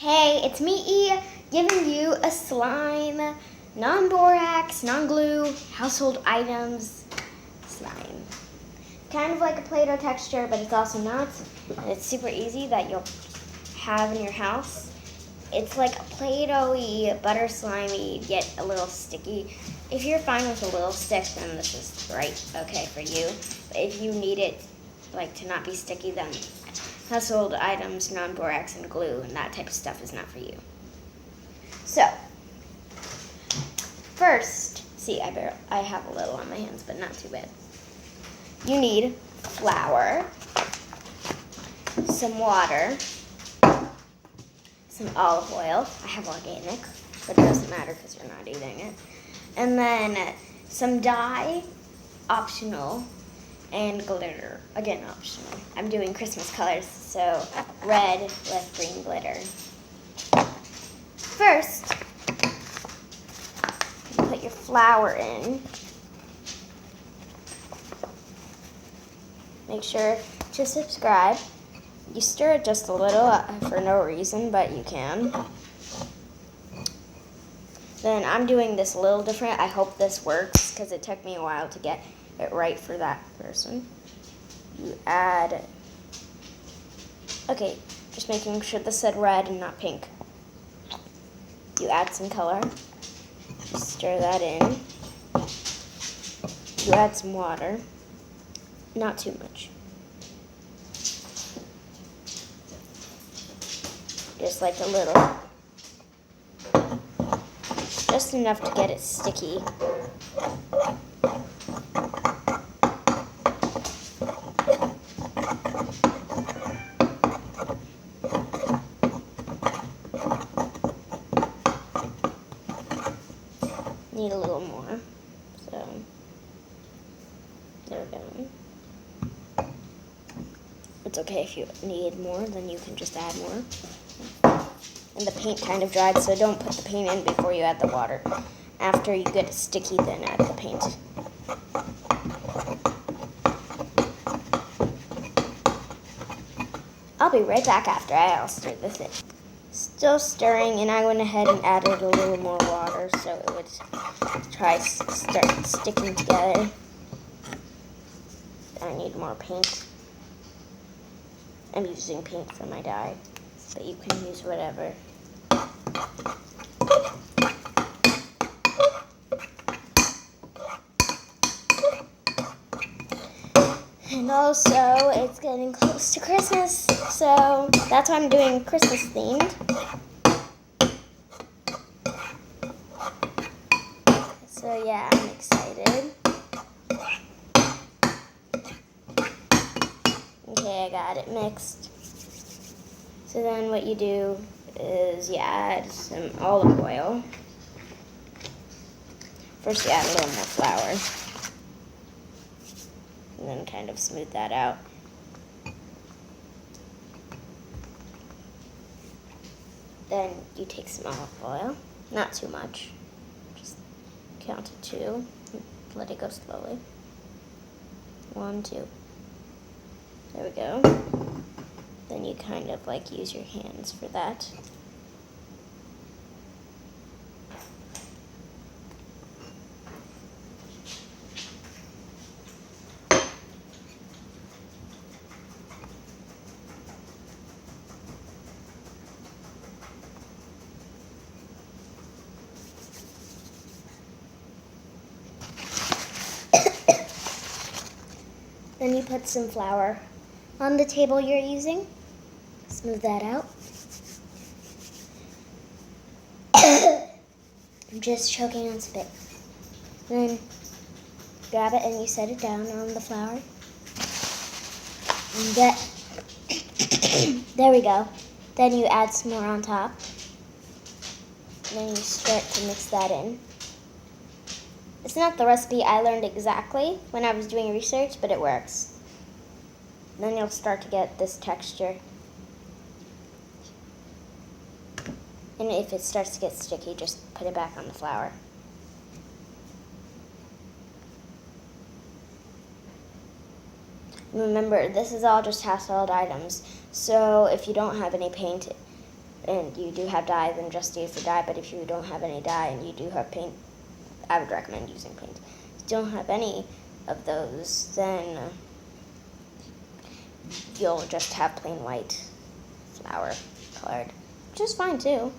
Hey, it's me, E, giving you a slime, non-borax, non-glue, household items slime. Kind of like a Play-Doh texture, but it's also not. And it's super easy that you'll have in your house. It's like a Play-Doh-y, butter slimy, yet a little sticky. If you're fine with a little stick, then this is okay for you. But if you need it to not be sticky, then household items, non-borax, and glue, and that type of stuff is not for you. So, first, I have a little on my hands, but not too bad. You need flour, some water, some olive oil. I have organic, but it doesn't matter because you're not eating it. And then some dye, optional, and glitter, again optional. I'm doing Christmas colors, so red with green glitter. First, you put your flour in. Make sure to subscribe. You stir it just a little for no reason, but you can. Then I'm doing this a little different. I hope this works because it took me a while to get it right for that person. You add, just making sure this said red and not pink. You add some color. You stir that in. You add some water. Not too much. Just like a little. Just enough to get it sticky. Need a little more, so there we go. It's okay if you need more, then you can just add more. And the paint kind of dried, so don't put the paint in before you add the water. After you get it sticky, then add the paint. I'll be right back after I'll stir this in. Still stirring, and I went ahead and added a little more water so it would start sticking together. I need more paint. I'm using paint for my dye, but you can use whatever. And also, it's getting close to Christmas, so that's why I'm doing Christmas themed. So yeah, I'm excited. Okay, I got it mixed. So then what you do is you add some olive oil. First you add a little more flour. And then kind of smooth that out. Then you take some olive oil, not too much. Just count to 2. Let it go slowly. 1, 2. There we go. Then you kind of use your hands for that. Then you put some flour on the table you're using. Smooth that out. I'm just choking on spit. Then grab it and you set it down on the flour. And there we go. Then you add some more on top. And then you start to mix that in. It's not the recipe I learned exactly when I was doing research, but it works. Then you'll start to get this texture. And if it starts to get sticky, just put it back on the flour. Remember, this is all just household items. So if you don't have any paint, and you do have dye, then just use the dye. But if you don't have any dye and you do have paint, I would recommend using paint. If you don't have any of those, then you'll just have plain white flour colored, which is fine too.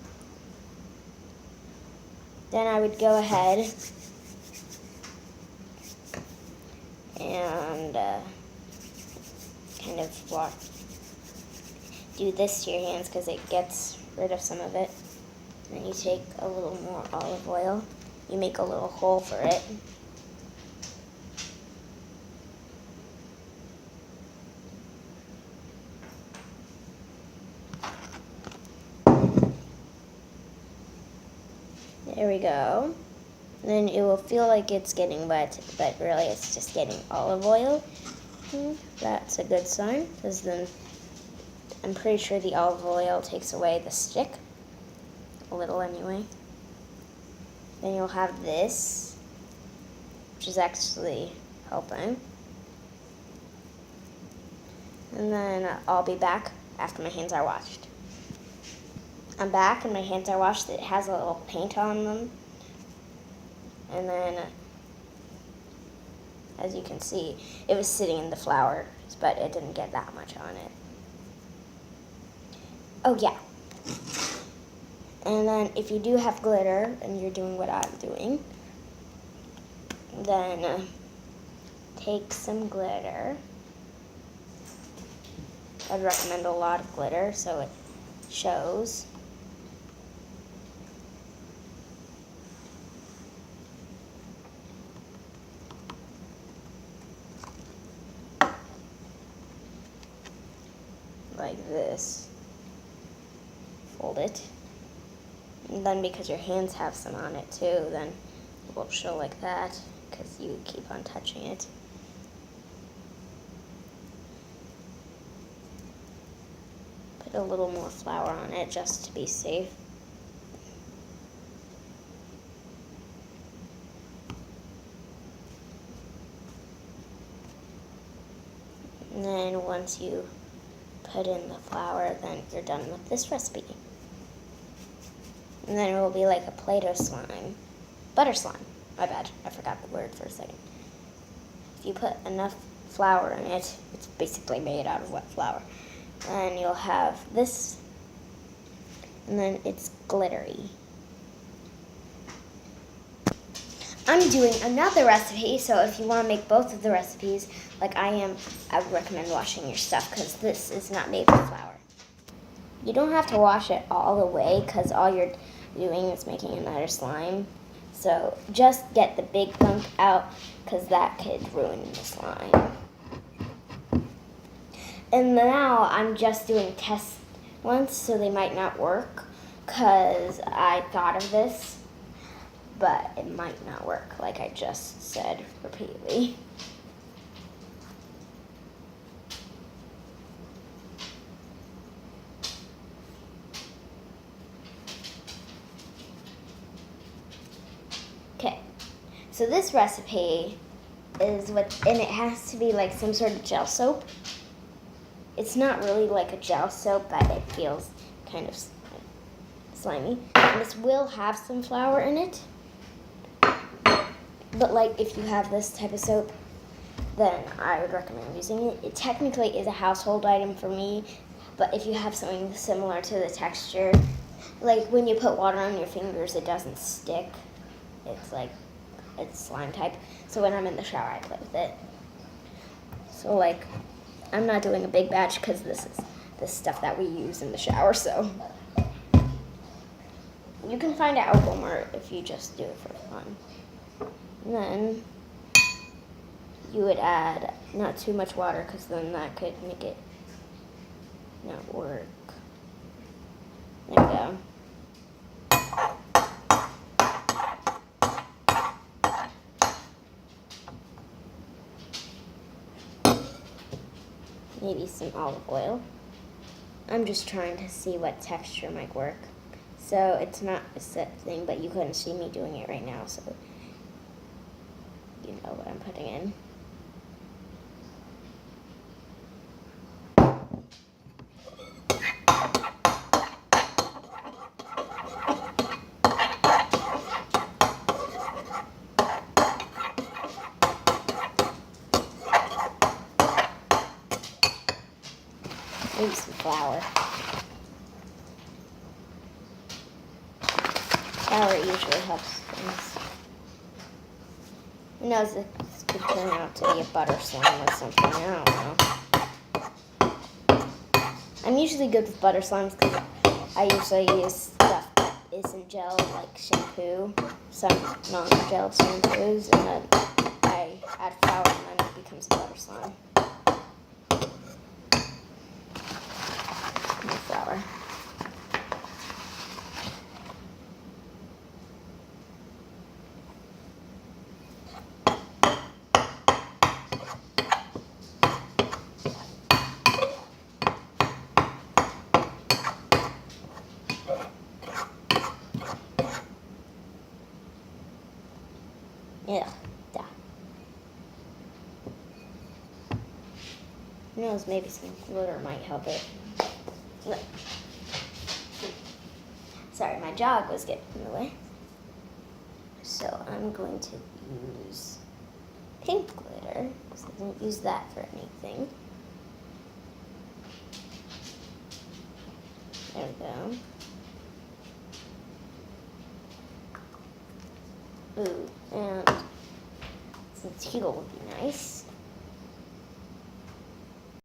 Then I would go ahead and kind of do this to your hands because it gets rid of some of it. Then you take a little more olive oil. You make a little hole for it. There we go. Then it will feel like it's getting wet, but really it's just getting olive oil. That's a good sign, because then I'm pretty sure the olive oil takes away the stick. A little anyway. Then you'll have this, which is actually helping. And then I'll be back after my hands are washed. I'm back and my hands are washed. It has a little paint on them. And then, as you can see, it was sitting in the flour, but it didn't get that much on it. Oh yeah. And then if you do have glitter and you're doing what I'm doing, then take some glitter. I'd recommend a lot of glitter so it shows. Like this. Fold it. And then because your hands have some on it too, then it won't show like that because you keep on touching it. Put a little more flour on it just to be safe. And then once you put in the flour, then you're done with this recipe. And then it will be like a Play-Doh slime. Butter slime. My bad. I forgot the word for a second. If you put enough flour in it, it's basically made out of wet flour. And you'll have this, and then it's glittery. I'm doing another recipe, so if you want to make both of the recipes, like I am, I would recommend washing your stuff because this is not made with flour. You don't have to wash it all the way because all you're doing is making another slime. So just get the big gunk out because that could ruin the slime. And now I'm just doing test ones, so they might not work because I thought of this, but it might not work like I just said repeatedly. Okay, so this recipe is and it has to be like some sort of gel soap. It's not really like a gel soap, but it feels kind of slimy. And this will have some flour in it. But like if you have this type of soap, then I would recommend using it. It technically is a household item for me, but if you have something similar to the texture, like when you put water on your fingers, it doesn't stick. It's slime type. So when I'm in the shower, I play with it. So like, I'm not doing a big batch because this is the stuff that we use in the shower, so. You can find it at Walmart if you just do it for fun. And then you would add not too much water because then that could make it not work. There we go. Maybe some olive oil. I'm just trying to see what texture might work. So it's not a set thing, but you couldn't see me doing it right now, so you know what I'm putting in. flour usually helps things. Who knows, this could turn out to be a butter slime or something, I don't know. I'm usually good with butter slimes because I usually use stuff that isn't gel, like shampoo, some non-gel shampoos, and then I add flour and then it becomes a butter slime. More flour. Yeah, da. Who knows, maybe some glitter might help it. Look. Sorry, my jog was getting in the way. So I'm going to use pink glitter, because I didn't use that for anything. There we go. Ooh, and some teal would be nice.